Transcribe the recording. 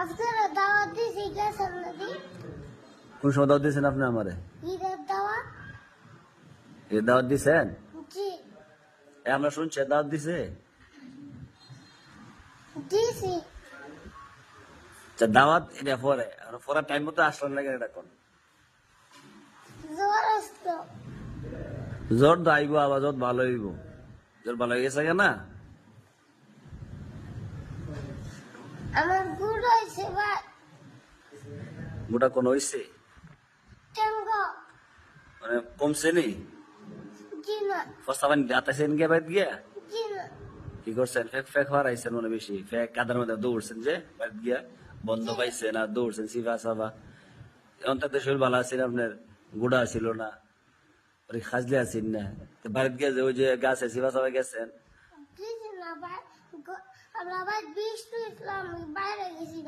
আপনারা দাওয়াত দিছি গেছেন নাকি? কোন সময় দাওয়াত দিয়েছেন আপনি আমারে? ঈদের দাওয়াত? এ দাওয়াত দিছেন? জি আমরা শুনছি দাওয়াত দিছে। দিছি। দাওয়াত এটা পরে আর পড়ার টাইম মতো আসলেন লাগে এটা কোন জ্বর আসতো। জ্বর তো আইব, আবার জ্বর ভালো হইব। জ্বর ভালো হয়ে গেছে না? আমার গুড় হয়েছে ভাই। গোটা কোন হইছে? টেঙ্গ। মানে কমছে নি? জি না। ফস্তা পানি দাঁতাইছেন গিয়ে বাইর গিয়া? জি না। কি করছেন? ফেক ফেক হারাইছেন মনে বেশি। ফেক কাদার মধ্যে দৌড়ছেন যে বাইর গিয়া বন্ধ পাইছেন আর দৌড়ছেন সিফা সাফা। অন্তত শরীর ভালো আছেন আপনার, গুড়া ছিল না, খাজলে আছেন না। বাইরে গিয়ে যে ওই যে গাছে সিফা সাফা গেছেন। দিছি না ভাই। আমরা ভাই 20 ইসলাম বাইরে গেছি না।